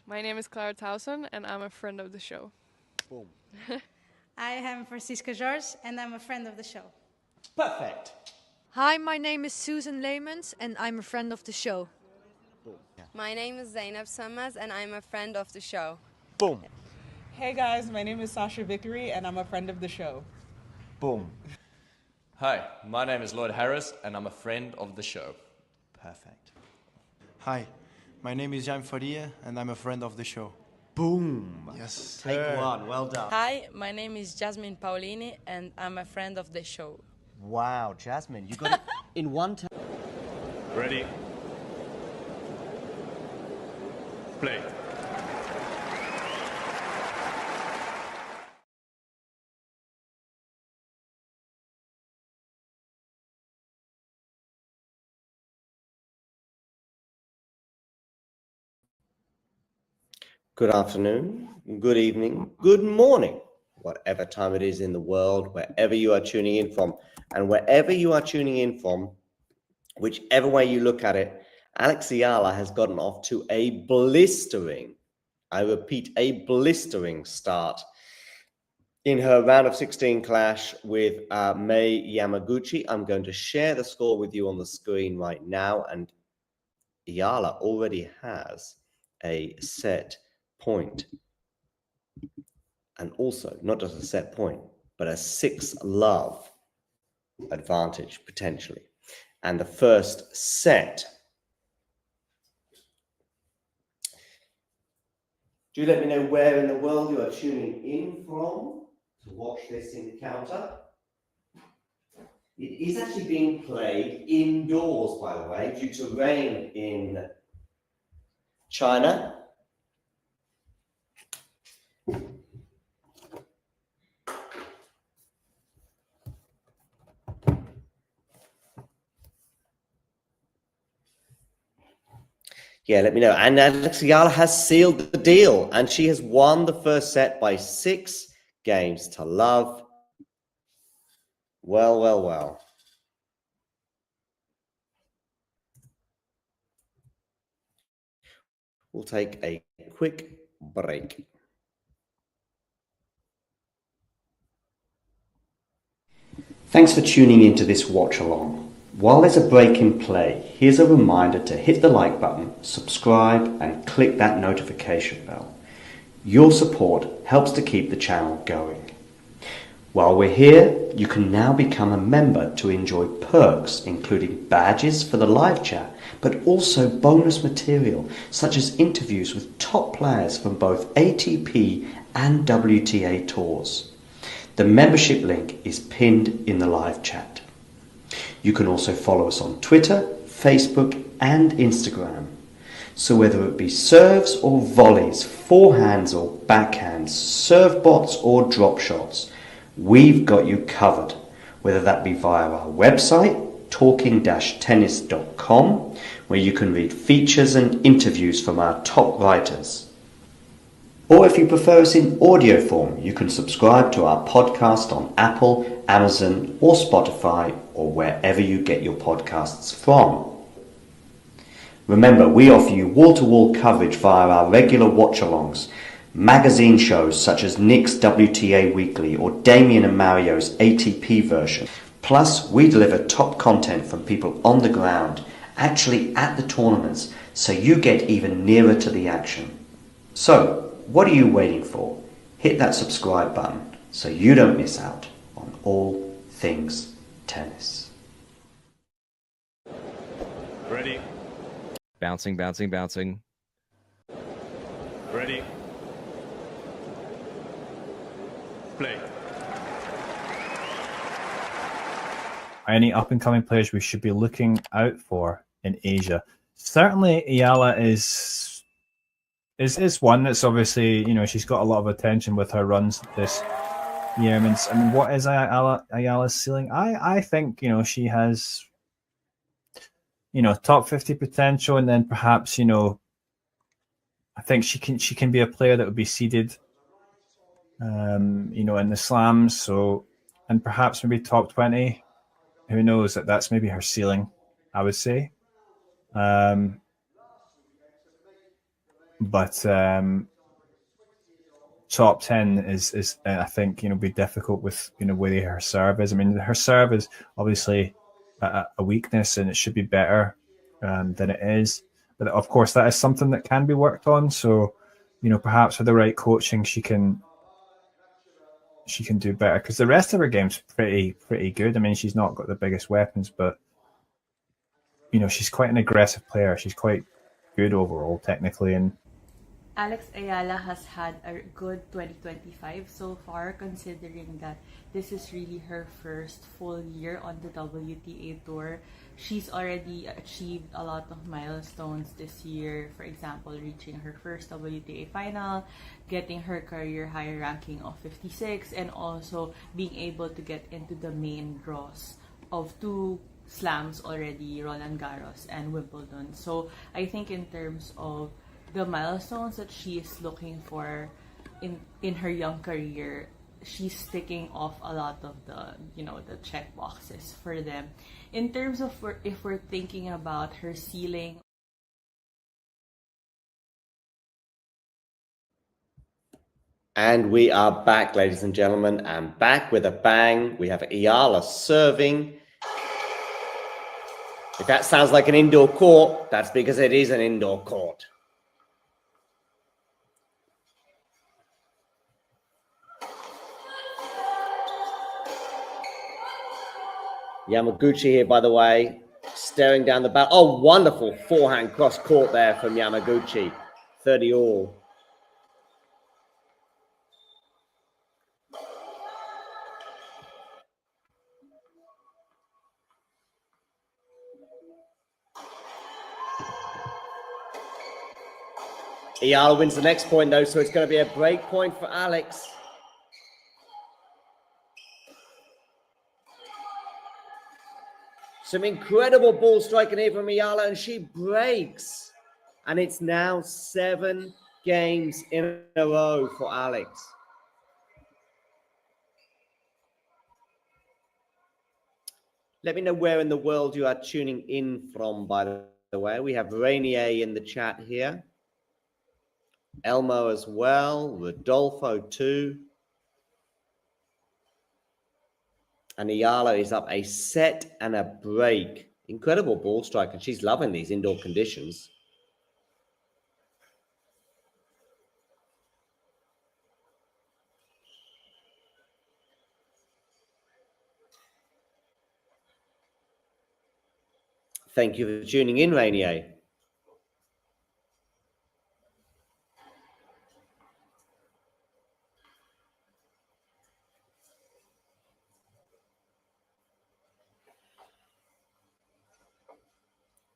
My name is Clara Towson, and I'm a friend of the show. Boom. I am Francisca George, and I'm a friend of the show. Perfect. Hi, my name is Susan Leemans, and I'm a friend of the show. Boom. Yeah. My name is Zainab Sammaz, and I'm a friend of the show. Boom. Hey guys, my name is Sasha Vickery, and I'm a friend of the show. Boom. Hi, my name is Lloyd Harris, and I'm a friend of the show. Perfect. Hi, my name is Jan Faria, and I'm a friend of the show. Boom. Yes. Take one. Well done. Hi, my name is Jasmine Paulini, and I'm a friend of the show. Wow, Jasmine, you got it in one time. Ready? Play. Good afternoon, good evening, good morning, whatever time it is in the world, wherever you are tuning in from, and wherever you are tuning in from, whichever way you look at it, Alex Eala has gotten off to a blistering, I repeat, a blistering start in her round of 16 clash with Mei Yamaguchi. I'm going to share the score with you on the screen right now, and Eala already has a set point, and also not just a set point, but a 6-love advantage potentially. And the first set, do let me know where in the world you are tuning in from to watch this encounter. It is actually being played indoors, by the way, due to rain in China. Yeah, let me know. And Alex Eala has sealed the deal, and she has won the first set by 6 games to love. Well, well, well. We'll take a quick break. Thanks for tuning into this watch along. While there's a break in play, here's a reminder to hit the like button, subscribe, and click that notification bell. Your support helps to keep the channel going. While we're here, you can now become a member to enjoy perks, including badges for the live chat, but also bonus material, such as interviews with top players from both ATP and WTA tours. The membership link is pinned in the live chat. You can also follow us on Twitter, Facebook, and Instagram. So whether it be serves or volleys, forehands or backhands, serve bots or drop shots, we've got you covered, whether that be via our website, talking-tennis.com, where you can read features and interviews from our top writers. Or if you prefer us in audio form, you can subscribe to our podcast on Apple, Amazon, or Spotify, or wherever you get your podcasts from. Remember, we offer you wall-to-wall coverage via our regular watch-alongs, magazine shows such as Nick's WTA Weekly or Damien and Mario's ATP version. Plus, we deliver top content from people on the ground, actually at the tournaments, so you get even nearer to the action. So, what are you waiting for? Hit that subscribe button so you don't miss out on all things tennis. Ready? Bouncing, bouncing, bouncing. Ready? Play. Any up-and-coming players we should be looking out for in Asia? Certainly, Eala is one that's obviously, she's got a lot of attention with her runs this year. I mean, what is Ayala's ceiling? I think, she has, top 50 potential, and then perhaps, I think she can be a player that would be seeded, in the slams. So, and perhaps maybe top 20. Who knows? That's maybe her ceiling, I would say. but top 10 is I think, be difficult with, where her serve is. I mean, her serve is obviously a weakness, and it should be better than it is. But of course, that is something that can be worked on. So, perhaps with the right coaching, she can do better, because the rest of her game's pretty good. I mean, she's not got the biggest weapons, but she's quite an aggressive player. She's quite good overall technically, and Alex Eala has had a good 2025 so far, considering that this is really her first full year on the WTA Tour. She's already achieved a lot of milestones this year. For example, reaching her first WTA final, getting her career high ranking of 56, and also being able to get into the main draws of 2 slams already, Roland Garros and Wimbledon. So I think in terms of the milestones that she is looking for in her young career, she's ticking off a lot of the the check boxes for them. In terms of if we're thinking about her ceiling. And we are back, ladies and gentlemen, and back with a bang. We have Eala serving. If that sounds like an indoor court, that's because it is an indoor court. Yamaguchi here, by the way, staring down the back. Oh, wonderful forehand cross court there from Yamaguchi. 30 all. Eala wins the next point, though, so it's going to be a break point for Alex. Some incredible ball striking here from Eala, and she breaks. And it's now 7 games in a row for Alex. Let me know where in the world you are tuning in from, by the way. We have Rainier in the chat here. Elmo as well. Rodolfo too. And Eala is up a set and a break. Incredible ball strike, and she's loving these indoor conditions. Thank you for tuning in, Rainier.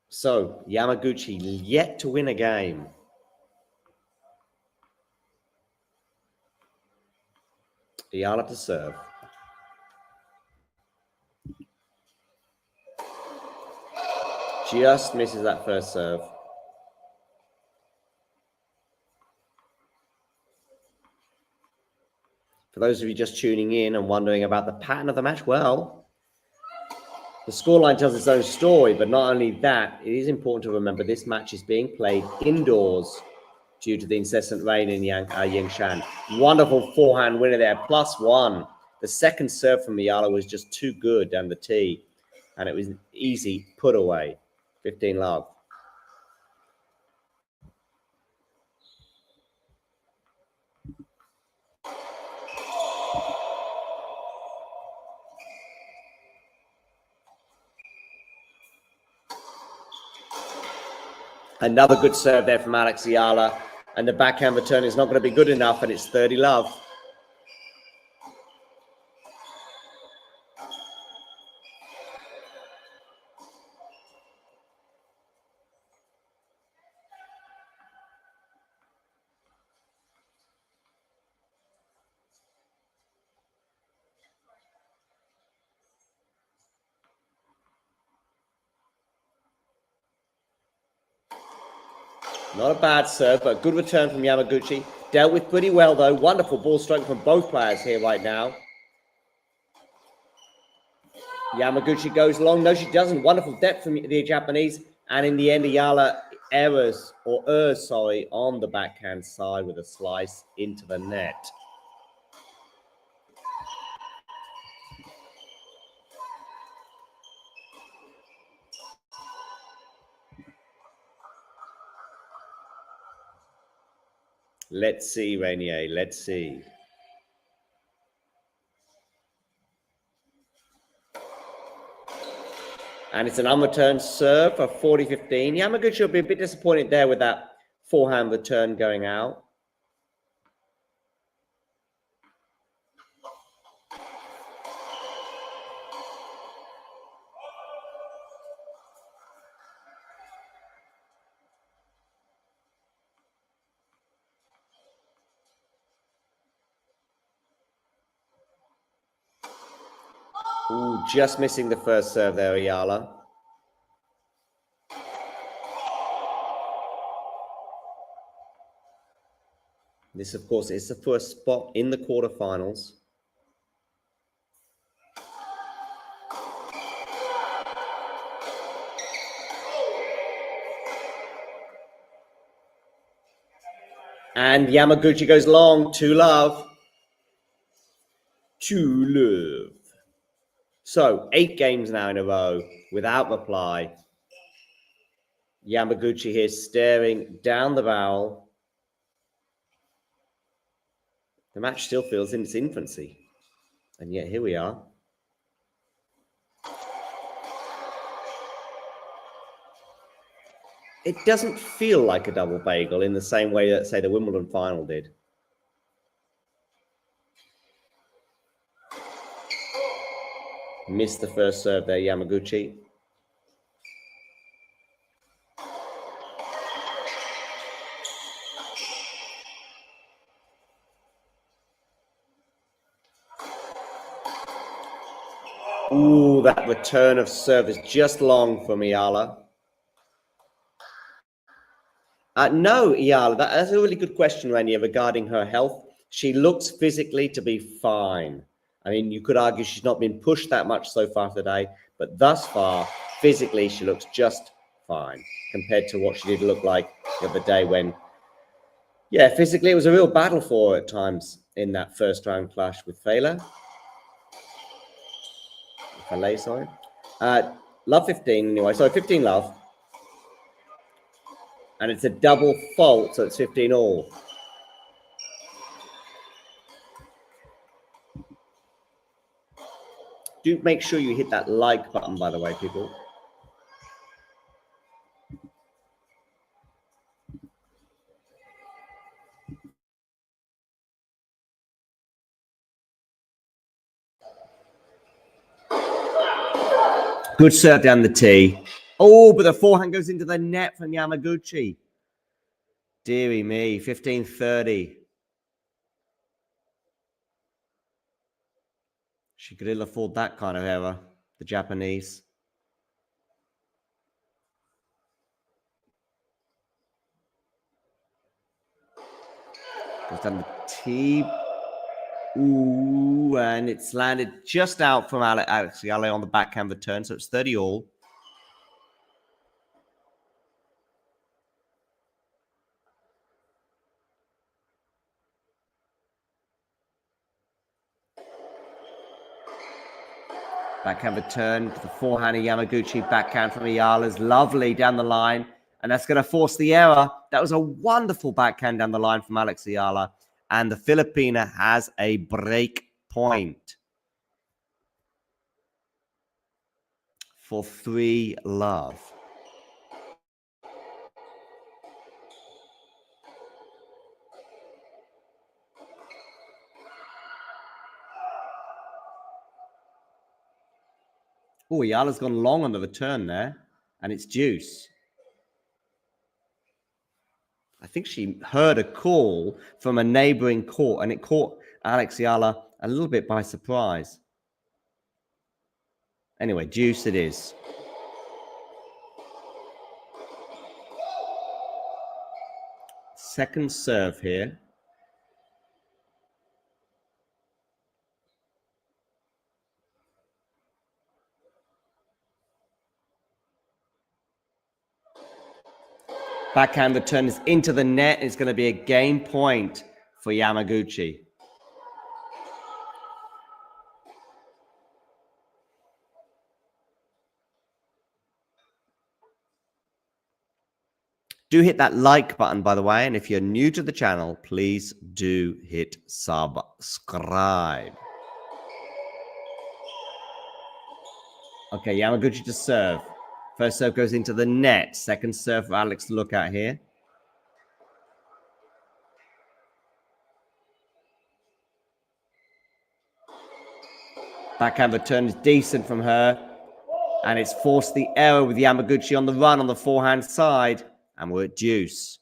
So, Yamaguchi yet to win a game. Eala to serve. Just misses that first serve. For those of you just tuning in and wondering about the pattern of the match, well, the scoreline tells its own story, but not only that, it is important to remember this match is being played indoors due to the incessant rain in Jingshan. Wonderful forehand winner there, +1. The second serve from Eala was just too good down the tee, and it was an easy put away. 15 love. Another good serve there from Alex Eala, and the backhand return is not going to be good enough, and it's 30 love. Not a bad serve, but a good return from Yamaguchi. Dealt with pretty well, though. Wonderful ball stroke from both players here right now. Yamaguchi goes long. No, she doesn't. Wonderful depth from the Japanese. And in the end, Eala errs on the backhand side with a slice into the net. Let's see, Rainier, let's see. And it's an unreturned serve for 40-15. Yamaguchi will be a bit disappointed there with that forehand return going out. Ooh, just missing the first serve there, Eala. This, of course, is the first spot in the quarterfinals. And Yamaguchi goes long, 2-love. 2-love. So, 8 games now in a row without reply. Yamaguchi here staring down the barrel. The match still feels in its infancy. And yet here we are. It doesn't feel like a double bagel in the same way that, say, the Wimbledon final did. Missed the first serve there, Yamaguchi. Ooh, that return of service just long from Eala. No, Eala, that's a really good question, Rania, regarding her health. She looks physically to be fine. I mean, you could argue she's not been pushed that much so far today, but thus far, physically, she looks just fine compared to what she did look like the other day when, yeah, physically, it was a real battle for her at times in that first round clash with Fela. Sorry. Love 15 anyway. So 15 love. And it's a double fault, so it's 15 all. Do make sure you hit that like button, by the way, people. Good serve down the tee. Oh, but the forehand goes into the net from Yamaguchi. Deary me, 15-30. She could ill afford that kind of error, the Japanese. Goes down the tee. Ooh, and it's landed just out from Alex Eala on the backhand return, so it's 30 all. Backhand return to the forehand of Yamaguchi. Backhand from Eala's lovely down the line. And that's going to force the error. That was a wonderful backhand down the line from Alex Eala. And the Filipina has a break point for 3-love. Oh, Eala's gone long on the return there. And it's deuce. I think she heard a call from a neighboring court, and it caught Alex Eala a little bit by surprise. Anyway, deuce it is. Second serve here. Backhand return is into the net. It's going to be a game point for Yamaguchi. Do hit that like button, by the way. And if you're new to the channel, please do hit subscribe. Okay, Yamaguchi to serve. First serve goes into the net. Second serve for Alex to look at here. Backhand return is decent from her. And it's forced the error with Yamaguchi on the run on the forehand side. And we're at deuce.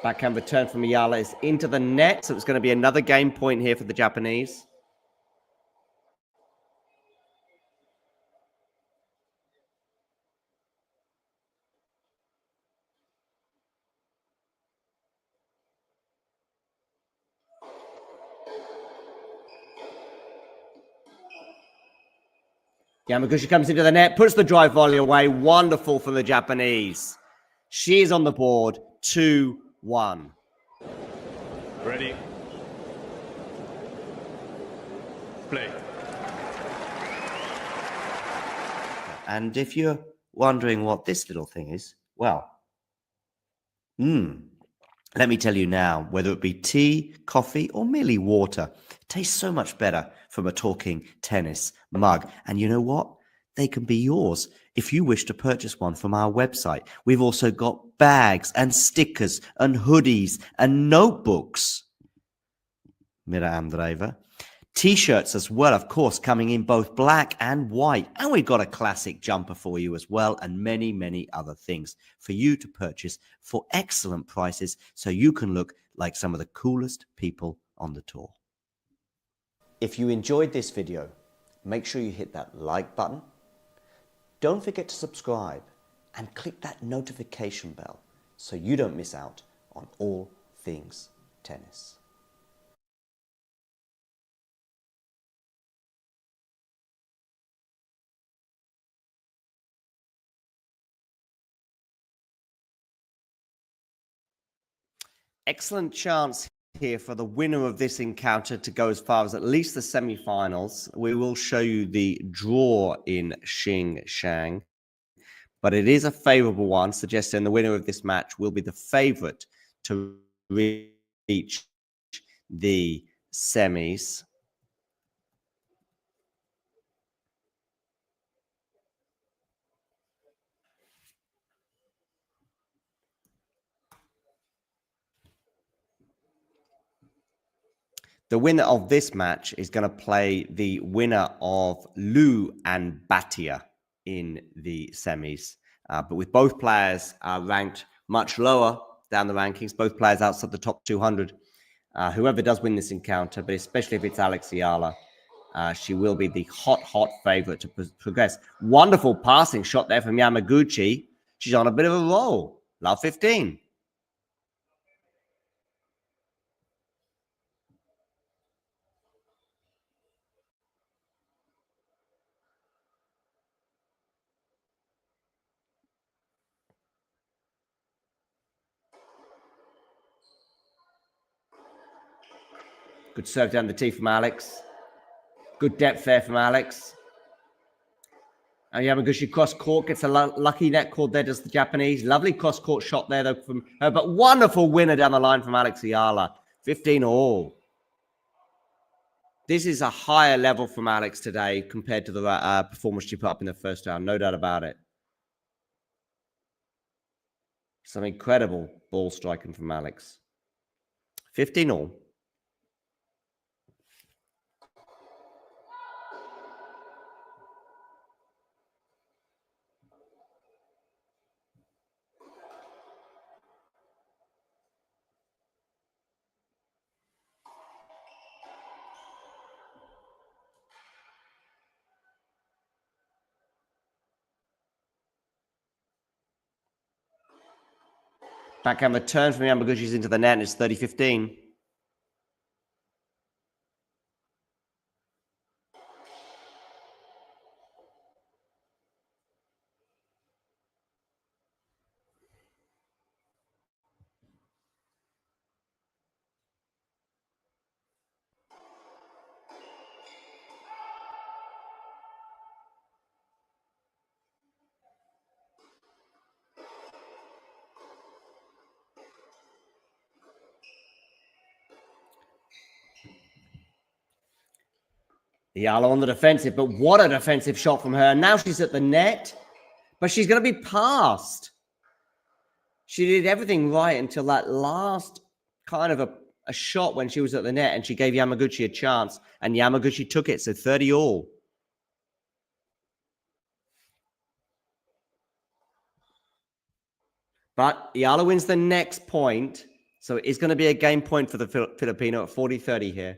Backhand return from Eala is into the net, so it's going to be another game point here for the Japanese. Yamaguchi comes into the net, puts the drive volley away. Wonderful for the Japanese. She is on the board, 2-1. Ready. Play. And if you're wondering what this little thing is, well, let me tell you now, whether it be tea, coffee, or merely water, it tastes so much better from a talking tennis mug. And you know what? They can be yours if you wish to purchase one from our website. We've also got bags and stickers and hoodies and notebooks. Mira Andreeva. T-shirts as well, of course, coming in both black and white. And we've got a classic jumper for you as well, and many, many other things for you to purchase for excellent prices so you can look like some of the coolest people on the tour. If you enjoyed this video, make sure you hit that like button. Don't forget to subscribe and click that notification bell so you don't miss out on all things tennis. Excellent chance here for the winner of this encounter to go as far as at least the semi-finals. We will show you the draw in Jingshan, but it is a favorable one, suggesting the winner of this match will be the favorite to reach the semis. The winner of this match is going to play the winner of Liu and Batia in the semis. But with both players ranked much lower down the rankings, both players outside the top 200, whoever does win this encounter, but especially if it's Alex Eala, she will be the hot favorite to progress. Wonderful passing shot there from Yamaguchi. She's on a bit of a roll. Love 15. Good serve down the tee from Alex. Good depth there from Alex. And Yamaguchi cross-court gets a lucky net called there, does the Japanese. Lovely cross-court shot there, though, from her. But wonderful winner down the line from Alex Eala. 15 all. This is a higher level from Alex today compared to the performance she put up in the first round. No doubt about it. Some incredible ball striking from Alex. 15 all. Backhand return from Yamaguchi's into the net, and it's 30-15. Eala on the defensive, but what a defensive shot from her. Now she's at the net, but she's going to be passed. She did everything right until that last kind of a shot when she was at the net, and she gave Yamaguchi a chance, and Yamaguchi took it, so 30 all. But Eala wins the next point, so it's going to be a game point for the Filipino at 40-30 here.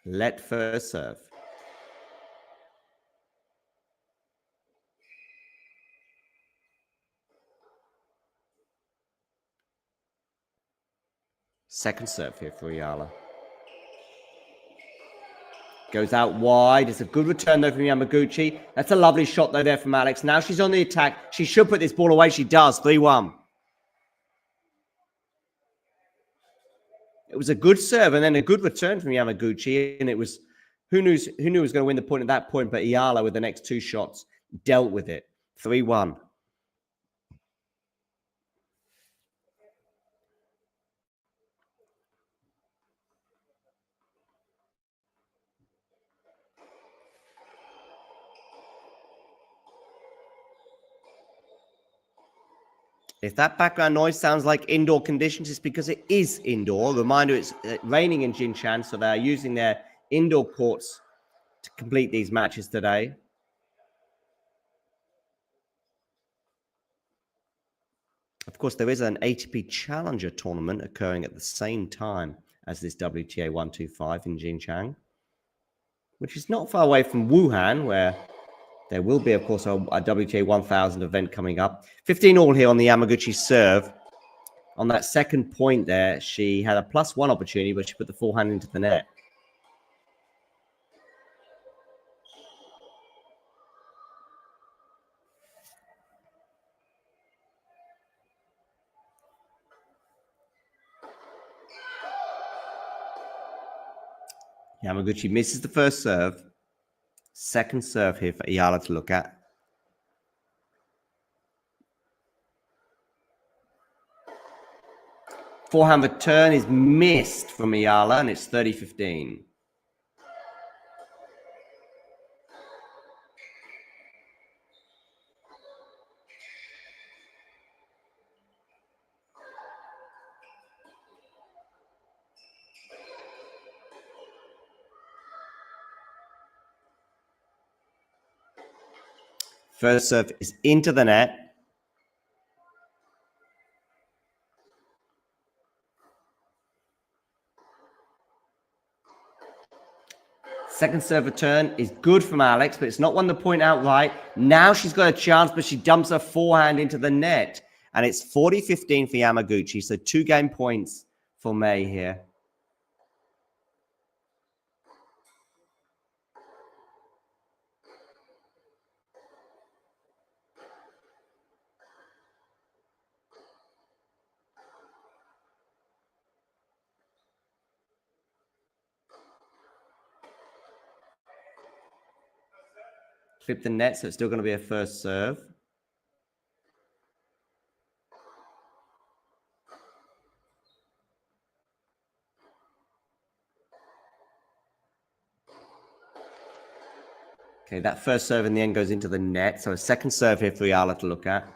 Let first serve. Second serve here for Eala. Goes out wide. It's a good return, though, from Yamaguchi. That's a lovely shot, though, there from Alex. Now she's on the attack. She should put this ball away. She does. 3-1. It was a good serve and then a good return from Yamaguchi. And it was, who knew was going to win the point at that point, but Eala with the next two shots dealt with it. 3-1. If that background noise sounds like indoor conditions, it's because it is indoor. Reminder, it's raining in Jingshan, so they're using their indoor courts to complete these matches today. Of course, there is an ATP Challenger tournament occurring at the same time as this WTA 125 in Jingshan, which is not far away from Wuhan, where there will be, of course, a WTA 1000 event coming up. 15 all here on the Yamaguchi serve. On that second point there, she had a +1 opportunity, but she put the forehand into the net. Yamaguchi misses the first serve. Second serve here for Eala to look at. Forehand return is missed from Eala, and it's 30-15. First serve is into the net. Second serve return is good from Alex, but it's not won the point outright. Now she's got a chance, but she dumps her forehand into the net. And it's 40-15 for Yamaguchi, so 2 game points for Mei here. Flip the net, so it's still going to be a first serve. Okay, that first serve in the end goes into the net. So a second serve here for Eala to look at.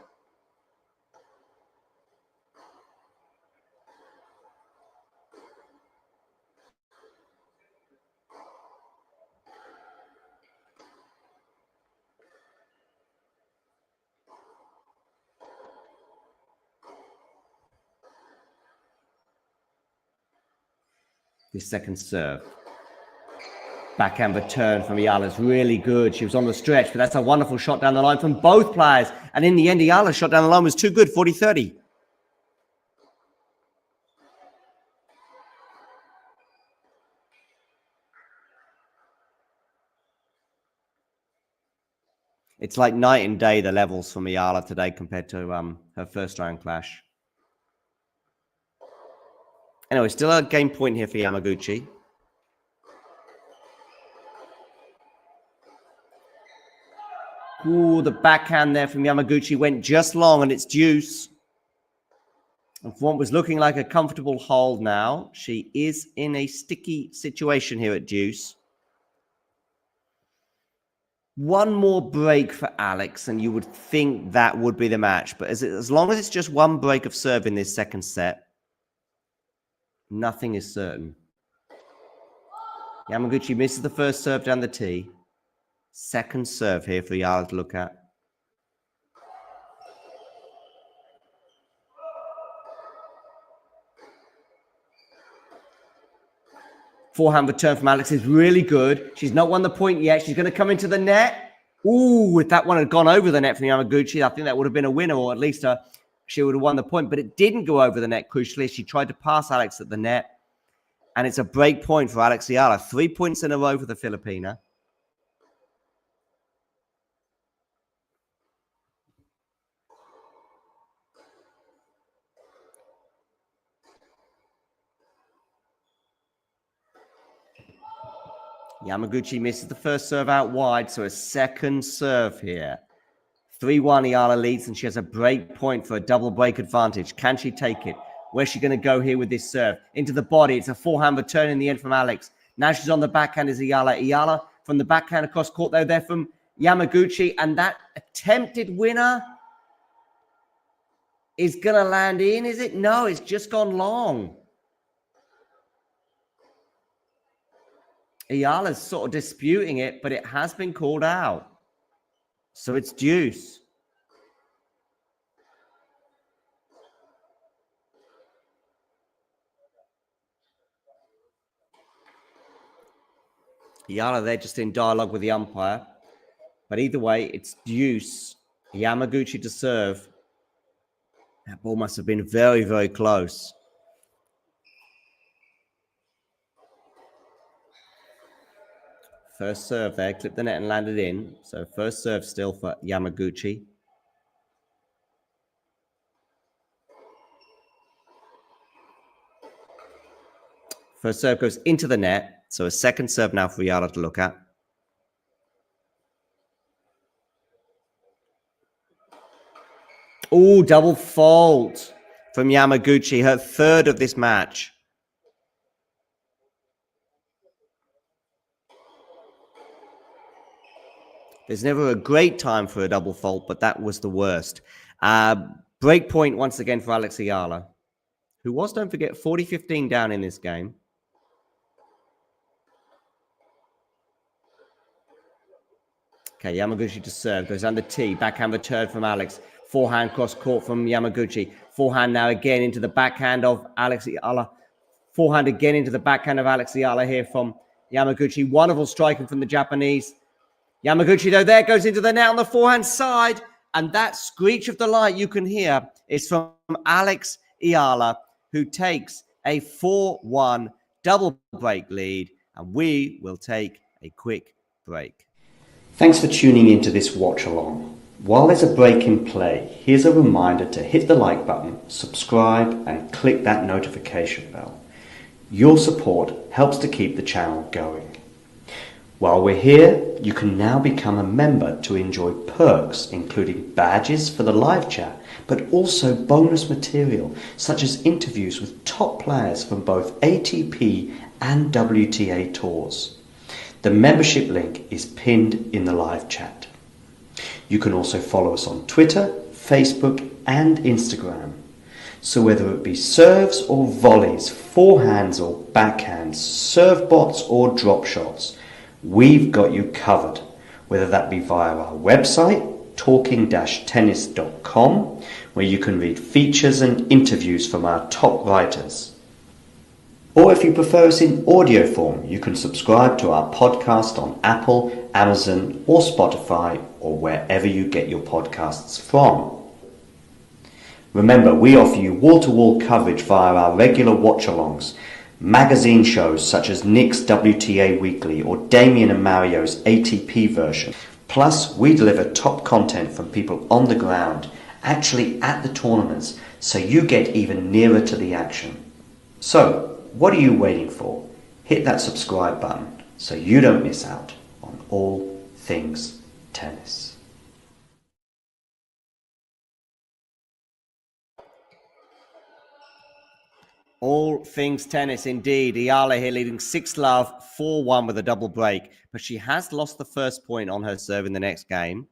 The second serve. Backhand return from Eala is really good. She was on the stretch, but that's a wonderful shot down the line from both players. And in the end, Eala's shot down the line was too good, 40-30. It's like night and day, the levels from Eala today compared to her first round clash. Anyway, still a game point here for Yamaguchi. Ooh, the backhand there from Yamaguchi went just long, and it's deuce. And for what was looking like a comfortable hold now, she is in a sticky situation here at deuce. One more break for Alex, and you would think that would be the match. But as long as it's just one break of serve in this second set, nothing is certain. Yamaguchi misses the first serve down the tee. Second serve here for Eala to look at. Forehand return from Alex is really good. She's not won the point yet. She's going to come into the net. Ooh, if that one had gone over the net from Yamaguchi, I think that would have been a winner, or at least she would have won the point. But it didn't go over the net, crucially. She tried to pass Alex at the net. And it's a break point for Alex Eala. 3 points in a row for the Filipina. Yamaguchi misses the first serve out wide, so a second serve here. 3-1, Eala leads, and she has a break point for a double break advantage. Can she take it? Where's she going to go here with this serve? Into the body. It's a forehand return in the end from Alex. Now she's on the backhand is Eala. Eala from the backhand across court, though, there from Yamaguchi. And that attempted winner is going to land in, is it? No, it's just gone long. Eala's sort of disputing it, but it has been called out. So it's deuce. Eala there just in dialogue with the umpire. But either way, it's deuce. Yamaguchi to serve. That ball must have been very, very close. First serve there, clipped the net and landed in. So first serve still for Yamaguchi. First serve goes into the net. So a second serve now for Eala to look at. Oh, double fault from Yamaguchi, her third of this match. There's never a great time for a double fault, but that was the worst. Break point once again for Alex Eala, who was, don't forget, 40-15 down in this game. Okay, Yamaguchi to serve, goes under tee, backhand return from Alex. Forehand cross court from Yamaguchi. Forehand now again into the backhand of Alex Eala. Forehand again into the backhand of Alex Eala here from Yamaguchi. Wonderful striking from the Japanese. Yamaguchi, though, there goes into the net on the forehand side. And that screech of delight you can hear is from Alex Eala, who takes a 4-1 double break lead. And we will take a quick break. Thanks for tuning into this watch along. While there's a break in play, here's a reminder to hit the like button, subscribe, and click that notification bell. Your support helps to keep the channel going. While we're here, you can now become a member to enjoy perks, including badges for the live chat, but also bonus material, such as interviews with top players from both ATP and WTA tours. The membership link is pinned in the live chat. You can also follow us on Twitter, Facebook, and Instagram. So whether it be serves or volleys, forehands or backhands, serve bots or drop shots, we've got you covered, whether that be via our website, talking-tennis.com, where you can read features and interviews from our top writers. Or if you prefer us in audio form, you can subscribe to our podcast on Apple, Amazon, or Spotify, or wherever you get your podcasts from. Remember, we offer you wall-to-wall coverage via our regular watch-alongs, magazine shows such as Nick's WTA Weekly or Damien and Mario's ATP version. Plus, we deliver top content from people on the ground, actually at the tournaments, so you get even nearer to the action. So, what are you waiting for? Hit that subscribe button so you don't miss out on all things tennis. All things tennis, indeed. Eala here leading 6-love, 4-1 with a double break. But she has lost the first point on her serve in the next game.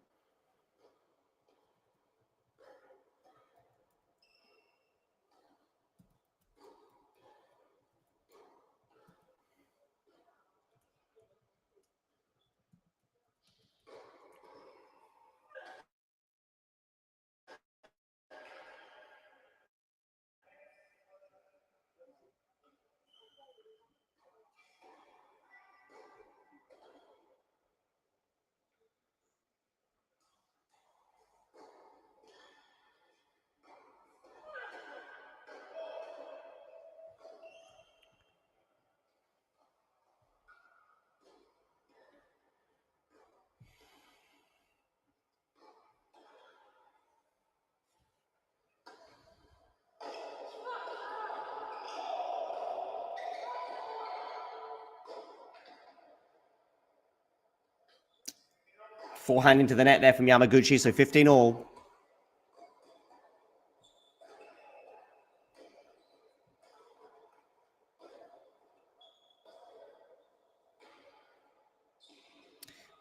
Forehand into the net there from Yamaguchi, so 15 all.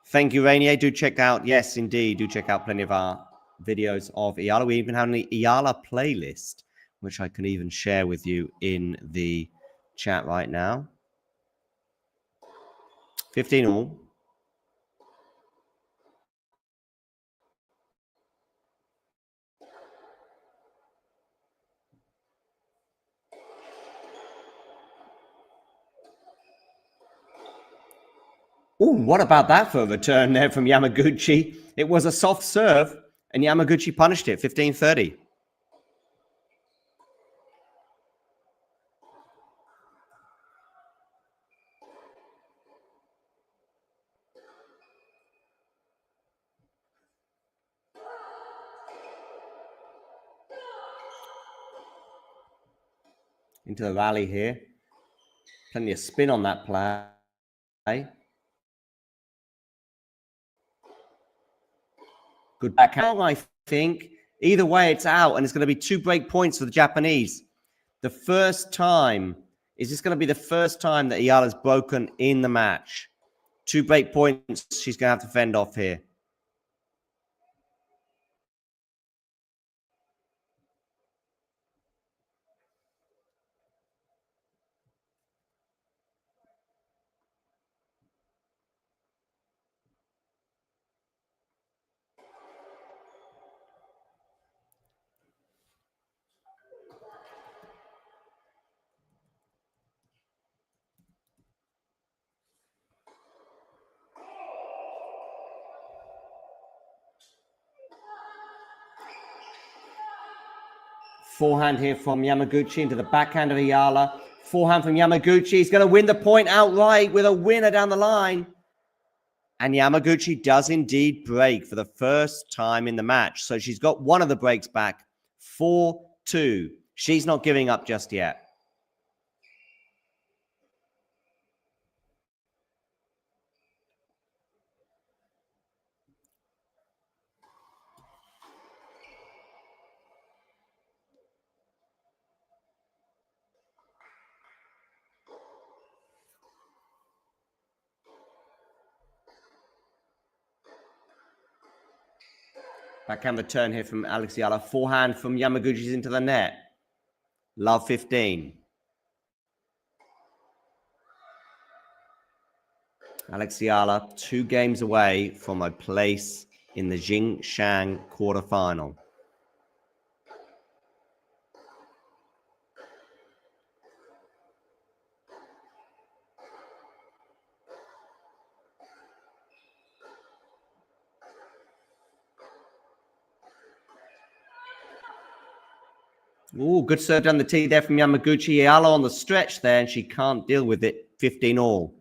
Thank you, Rainier. Do check out, yes, indeed, do check out plenty of our videos of Eala. We even have an Eala playlist, which I can even share with you in the chat right now. 15 all. Oh, what about that for a return there from Yamaguchi? It was a soft serve, and Yamaguchi punished it, 15-30. Into the rally here. Plenty of spin on that play. Good backhand, I think. Either way, it's out, and it's going to be 2 break points for the Japanese. The first time, is this going to be the first time that Eala's broken in the match? 2 break points she's going to have to fend off here. Forehand here from Yamaguchi into the backhand of Eala. Forehand from Yamaguchi. He's going to win the point outright with a winner down the line. And Yamaguchi does indeed break for the first time in the match. So she's got one of the breaks back. 4-2. She's not giving up just yet. Backhand return here from Alex Eala. Forehand from Yamaguchi's into the net. Love 15. Alex Eala, 2 games away from a place in the Jingshan quarterfinal. Oh, good serve down the tee there from Yamaguchi. Eala on the stretch there, and she can't deal with it. 15 all.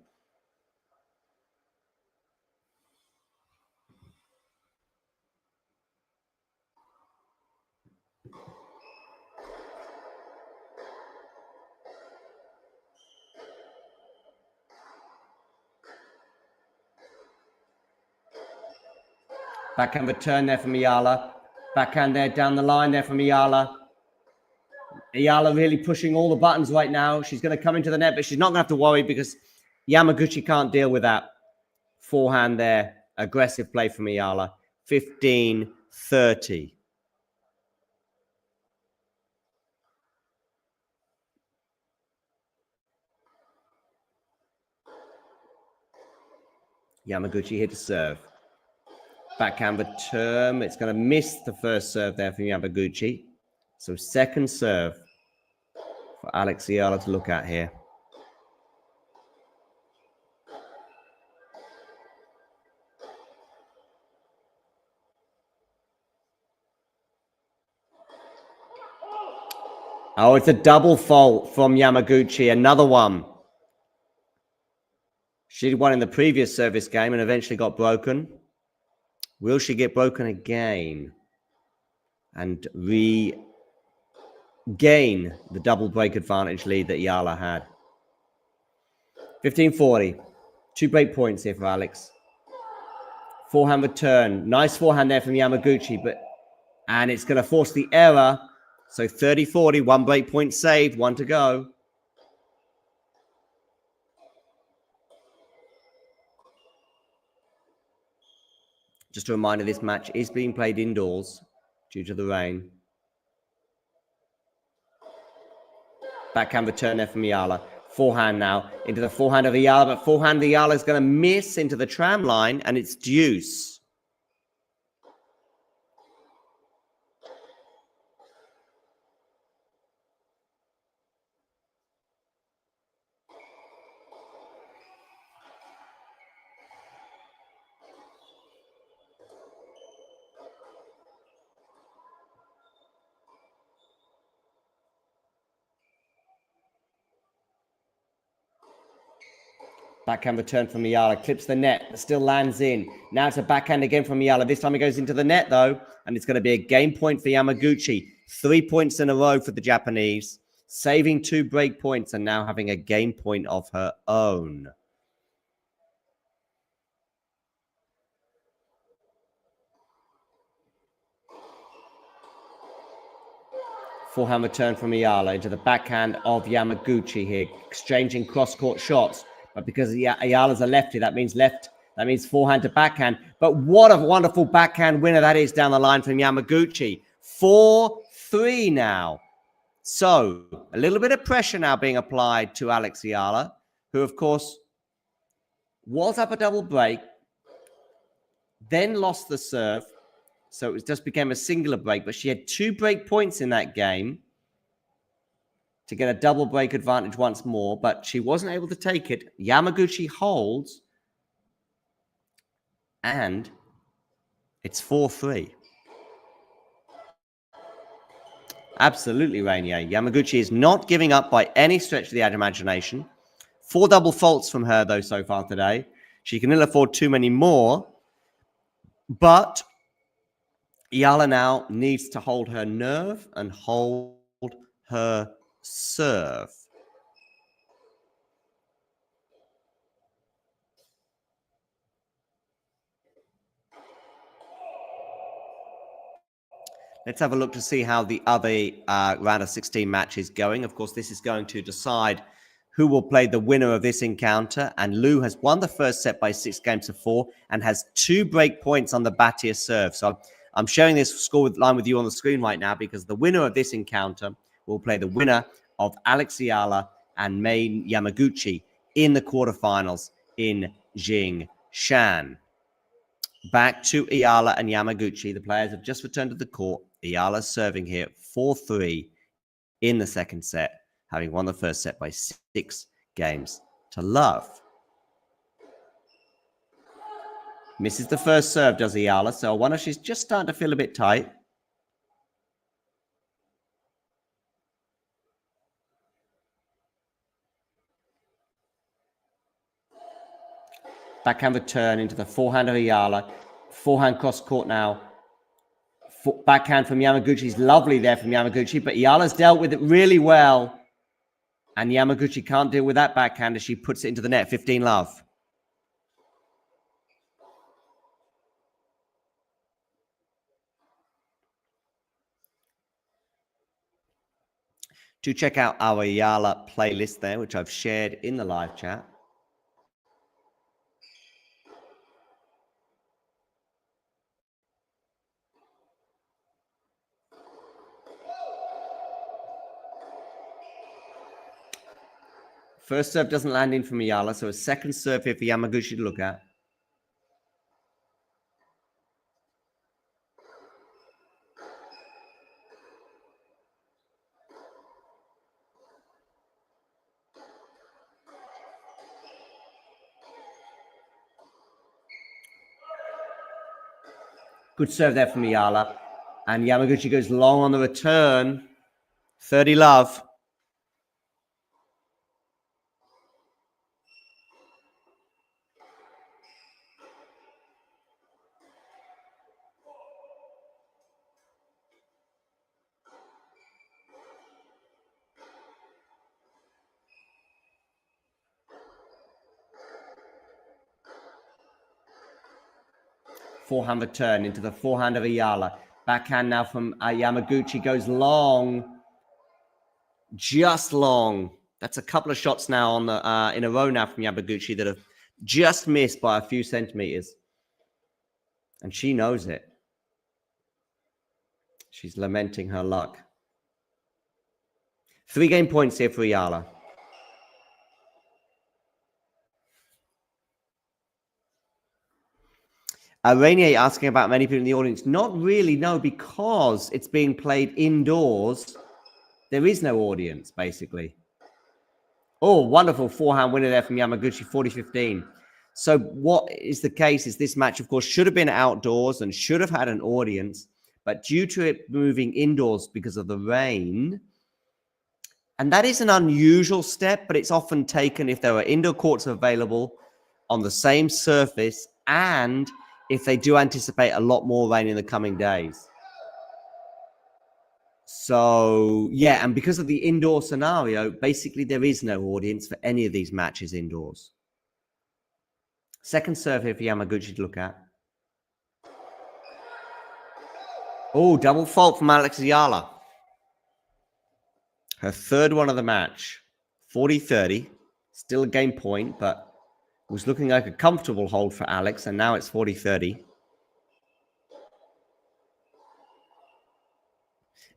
Backhand return there from Eala. Backhand there down the line there from Eala. Eala really pushing all the buttons right now. She's going to come into the net, but she's not going to have to worry because Yamaguchi can't deal with that forehand there. Aggressive play from Eala. 15-30. Yamaguchi here to serve. Backhand return. It's going to miss the first serve there from Yamaguchi. So second serve for Alex Eala to look at here. Oh, it's a double fault from Yamaguchi. Another one. She won in the previous service game and eventually got broken. Will she get broken again and regain the double break advantage lead that Eala had? 15-40. 2 break points here for Alex. Forehand return. Nice forehand there from Yamaguchi, and it's going to force the error. So 30-40, 1 break point saved, 1 to go. Just a reminder, this match is being played indoors due to the rain. Backhand return there from Eala. Forehand now into the forehand of Eala, but forehand Eala is going to miss into the tram line, and it's deuce. Backhand return from Eala, clips the net, but still lands in. Now it's a backhand again from Eala. This time it goes into the net, though, and it's going to be a game point for Yamaguchi. 3 points in a row for the Japanese, saving 2 break points and now having a game point of her own. Forehand return from Eala into the backhand of Yamaguchi here, exchanging cross-court shots. But because Eala's a lefty, that means forehand to backhand. But what a wonderful backhand winner that is down the line from Yamaguchi. 4-3 now. So a little bit of pressure now being applied to Alex Eala, who, of course, was up a double break, then lost the serve. So it just became a singular break. But she had 2 break points in that game to get a double break advantage once more, but she wasn't able to take it. Yamaguchi holds, and it's 4-3. Absolutely, Rainier. Yamaguchi is not giving up by any stretch of the imagination. 4 double faults from her, though, so far today. She can ill afford too many more, but Eala now needs to hold her nerve and hold her serve. Let's have a look to see how the other round of 16 match is going. Of course, this is going to decide who will play the winner of this encounter. And Liu has won the first set by 6-4 and has 2 break points on the Batia serve. So I'm showing this score line with you on the screen right now because the winner of this encounter will play the winner of Alex Eala and Mei Yamaguchi in the quarterfinals in Jingshan. Back to Eala and Yamaguchi. The players have just returned to the court. Eala serving here 4-3 in the second set, having won the first set by 6 games to love. Misses the first serve, does Eala. So I wonder if she's just starting to feel a bit tight. Backhand return into the forehand of Eala. Forehand cross court now. Backhand from Yamaguchi is lovely there from Yamaguchi, but Eala's dealt with it really well. And Yamaguchi can't deal with that backhand as she puts it into the net. 15-love. Do check out our Eala playlist there, which I've shared in the live chat. First serve doesn't land in from Eala, so a second serve here for Yamaguchi to look at. Good serve there from Eala. And Yamaguchi goes long on the return. 30-love. Forehand return into the forehand of Eala. Backhand now from Yamaguchi goes long. Just long. That's a couple of shots now on the in a row now from Yamaguchi that have just missed by a few centimeters. And she knows it. She's lamenting her luck. 3 game points here for Eala. Rainier asking about many people in the audience. Not really, no, because it's being played indoors. There is no audience, basically. Oh, wonderful forehand winner there from Yamaguchi, 40-15. So what is the case is this match, of course, should have been outdoors and should have had an audience. But due to it moving indoors because of the rain, and that is an unusual step, but it's often taken if there are indoor courts available on the same surface and if they do anticipate a lot more rain in the coming days. So, yeah, and because of the indoor scenario, basically there is no audience for any of these matches indoors. Second serve here for Yamaguchi to look at. Oh, double fault from Alex Eala. Her third one of the match. 40-30. Still a game point, but it was looking like a comfortable hold for Alex, and now it's 40-30.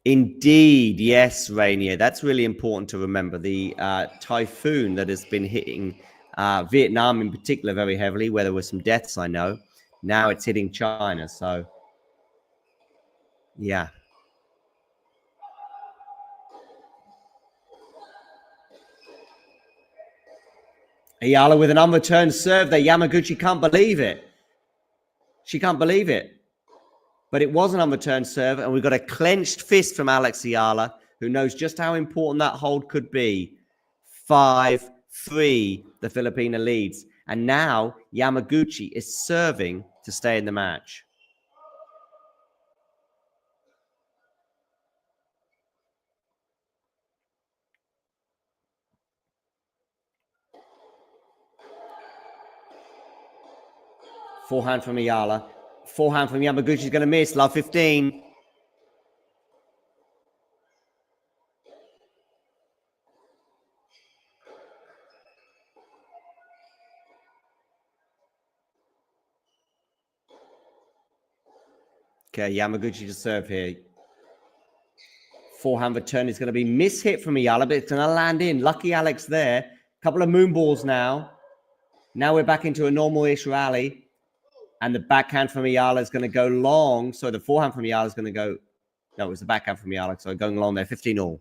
Indeed, yes, Rainier. That's really important to remember. The typhoon that has been hitting Vietnam in particular very heavily, where there were some deaths, I know. Now it's hitting China, so yeah. Eala with an unreturned serve there. Yamaguchi can't believe it. She can't believe it. But it was an unreturned serve, and we've got a clenched fist from Alex Eala, who knows just how important that hold could be. 5-3, the Filipina leads. And now Yamaguchi is serving to stay in the match. Forehand from Eala. Forehand from Yamaguchi is going to miss. Love 15. Okay, Yamaguchi to serve here. Forehand return is going to be mishit from Eala, but it's going to land in. Lucky Alex there. Couple of moon balls now. Now we're back into a normal-ish rally. And the backhand from Eala is going to go long. So the forehand from Eala is going to go... No, it was the backhand from Eala. So going long there, 15-all.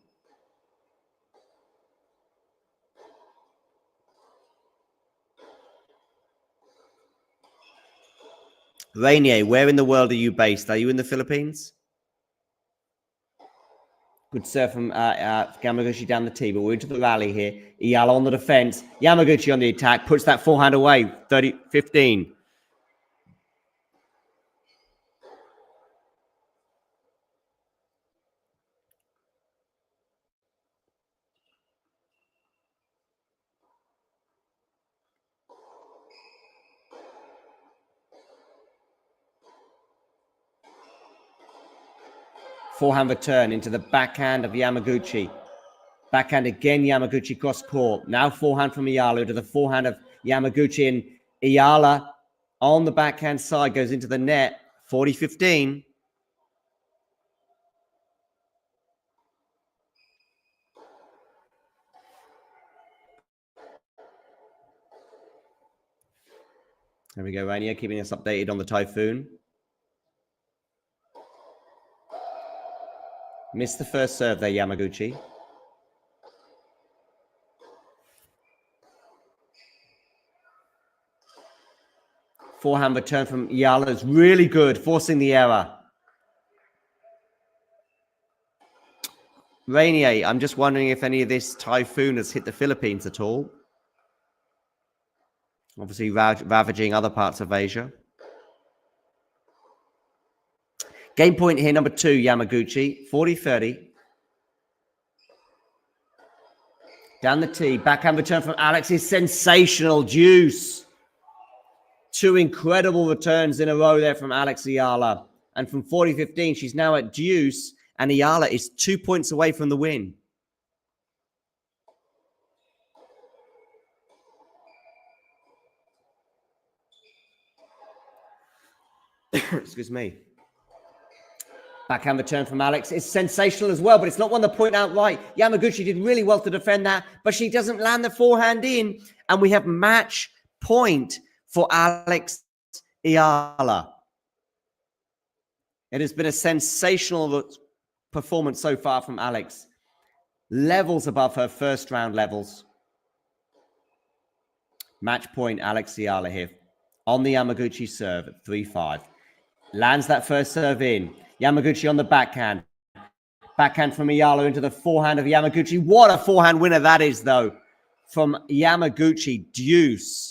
Rainier, where in the world are you based? Are you in the Philippines? Good serve from Yamaguchi down the tee, but we're into the rally here. Eala on the defense. Yamaguchi on the attack. Puts that forehand away. 30-15. Forehand return into the backhand of Yamaguchi. Backhand again, Yamaguchi cross court. Now forehand from Eala to the forehand of Yamaguchi, and Eala on the backhand side goes into the net. 40-15. There we go, Rainier, keeping us updated on the typhoon. Missed the first serve there, Yamaguchi. Forehand return from Eala is really good, forcing the error. Rainier, I'm just wondering if any of this typhoon has hit the Philippines at all. Obviously ravaging other parts of Asia. Game point here, number 2, Yamaguchi. 40-30. Down the tee. Backhand return from Alex is sensational. Deuce. 2 incredible returns in a row there from Alex Eala. And from 40-15, she's now at deuce. And Eala is 2 points away from the win. Excuse me. Backhand return from Alex is sensational as well, but it's not one to point out right. Yamaguchi did really well to defend that, but she doesn't land the forehand in. And we have match point for Alex Eala. It has been a sensational performance so far from Alex. Levels above her first round levels. Match point, Alex Eala here. On the Yamaguchi serve at 3-5. Lands that first serve in. Yamaguchi on the backhand. Backhand from Eala into the forehand of Yamaguchi. What a forehand winner that is, though. From Yamaguchi, deuce.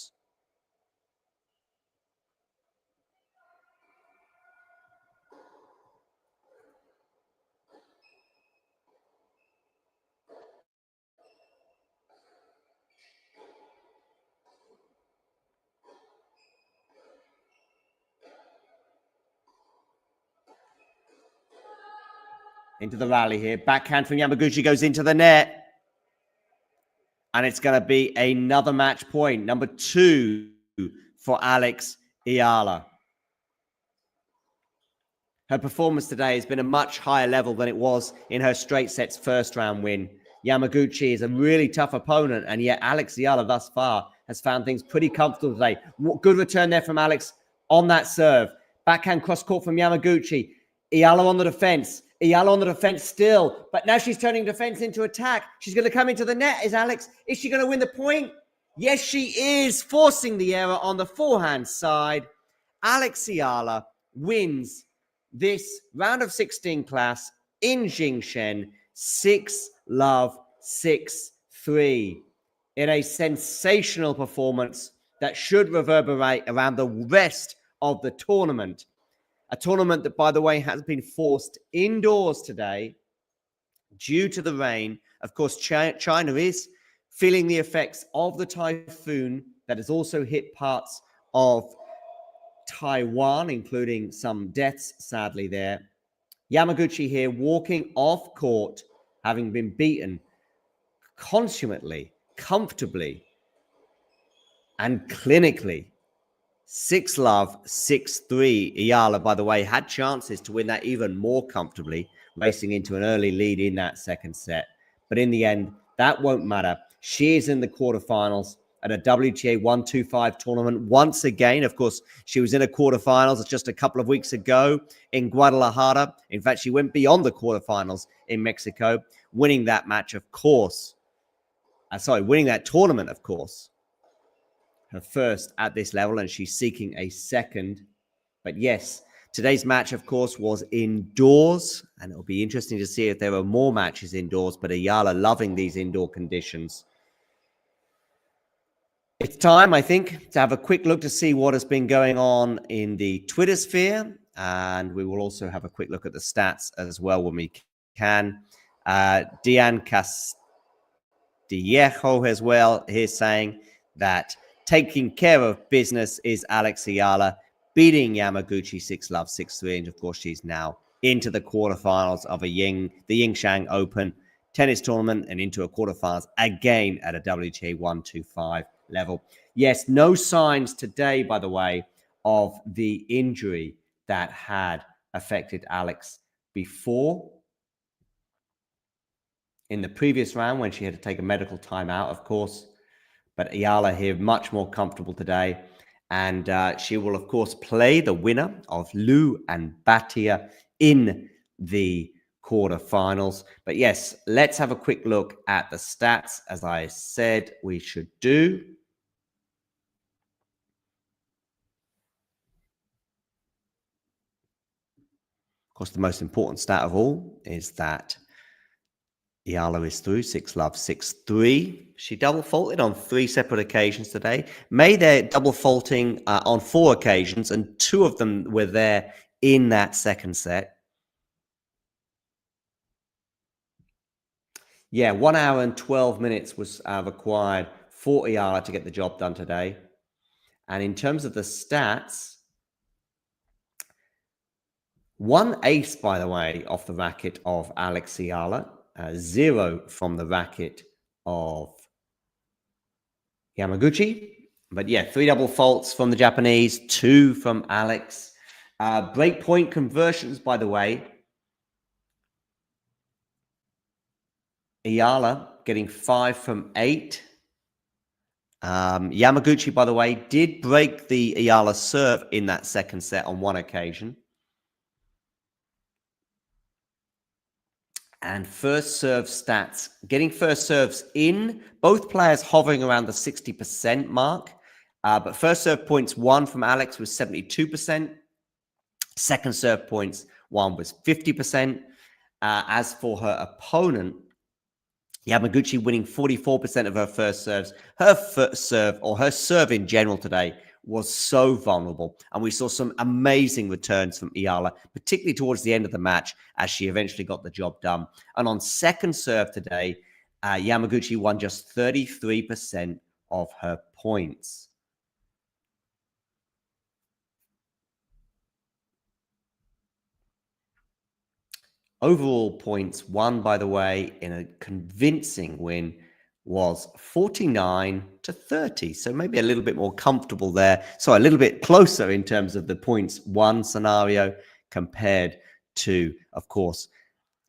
Into the rally here. Backhand from Yamaguchi goes into the net. And it's going to be another match point. Number 2 for Alex Eala. Her performance today has been a much higher level than it was in her straight sets first round win. Yamaguchi is a really tough opponent, and yet Alex Eala thus far has found things pretty comfortable today. Good return there from Alex on that serve. Backhand cross court from Yamaguchi. Eala on the defense. Eala on the defense still, but now she's turning defense into attack. She's going to come into the net. Is she going to win the point? Yes, she is, forcing the error on the forehand side. Alex Eala wins this round of 16 class in Jingshan, 6-love, 6-3, in a sensational performance that should reverberate around the rest of the tournament. A tournament that, by the way, has been forced indoors today due to the rain. Of course, China is feeling the effects of the typhoon that has also hit parts of Taiwan, including some deaths, sadly, there. Yamaguchi here walking off court, having been beaten consummately, comfortably, and clinically. 6-love, 6-3. Eala, by the way, had chances to win that even more comfortably, racing into an early lead in that second set. But in the end, that won't matter. She is in the quarterfinals at a WTA 125 tournament once again. Of course, she was in a quarterfinals just a couple of weeks ago in Guadalajara. In fact, she went beyond the quarterfinals in Mexico, winning that match, of course. Winning that tournament, of course. Her first at this level, and she's seeking a second. But yes, Today's match, of course, was indoors, and it'll be interesting to see if there are more matches indoors, but Eala loving these indoor conditions. It's time, I think, to have a quick look to see what has been going on in the Twitter sphere, and we will also have a quick look at the stats as well when we can. Diane Castillejo as well here saying that taking care of business is Alex Eala, beating Yamaguchi 6-love, 6-3, and of course she's now into the quarterfinals of the Jingshan Open tennis tournament and into a quarterfinals again at a WTA 125 level. Yes, no signs today, by the way, of the injury that had affected Alex before in the previous round when she had to take a medical timeout, of course. But Eala here much more comfortable today. And she will, of course, play the winner of Liu and Batia in the quarterfinals. But yes, let's have a quick look at the stats, as I said we should do. Of course, the most important stat of all is that Eala is through 6-love, 6-3. She double faulted on 3 separate occasions today. Mei there double faulting on 4 occasions, and 2 of them were there in that second set. Yeah, 1 hour and 12 minutes was required for Eala to get the job done today. And in terms of the stats, 1 ace, by the way, off the racket of Alex Eala. 0 from the racket of Yamaguchi. But yeah, 3 double faults from the Japanese, 2 from Alex. Breakpoint conversions, by the way. Eala getting 5 from 8. Yamaguchi, by the way, did break the Eala serve in that second set on 1 occasion. And first serve stats, getting first serves in, both players hovering around the 60% mark. But first serve points 1 from Alex was 72%. Second serve points 1 was 50%. As for her opponent, Yamaguchi winning 44% of her first serves. Her first serve, or her serve in general today, was so vulnerable. And we saw some amazing returns from Eala, particularly towards the end of the match as she eventually got the job done. And on second serve today, Yamaguchi won just 33% of her points. Overall points won, by the way, in a convincing win was 49-30. So maybe a little bit more comfortable there. So a little bit closer in terms of the points won scenario compared to, of course,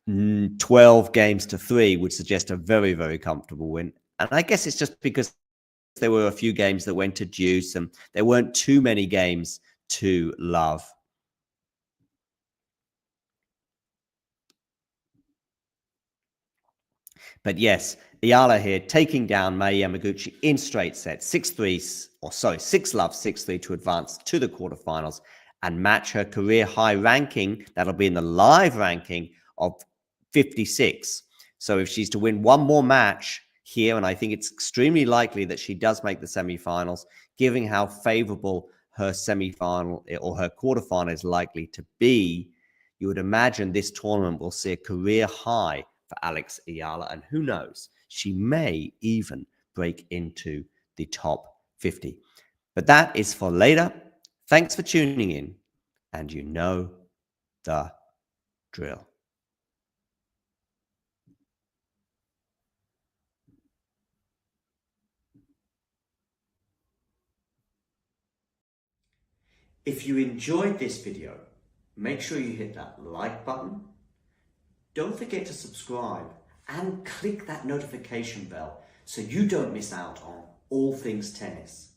12 games to 3 would suggest a very, very comfortable win. And I guess it's just because there were a few games that went to deuce and there weren't too many games to love. But yes, Eala here taking down Mei Yamaguchi in straight sets, 6-3, or sorry, 6-love, 6-3 to advance to the quarterfinals and match her career high ranking. That'll be in the live ranking of 56. So if she's to win one more match here, and I think it's extremely likely that she does make the semifinals, given how favorable her semifinal or her quarterfinal is likely to be, you would imagine this tournament will see a career high for Alex Eala, and who knows, she may even break into the top 50. But that is for later. Thanks for tuning in, and you know the drill. If you enjoyed this video, make sure you hit that like button. Don't forget to subscribe and click that notification bell so you don't miss out on all things tennis.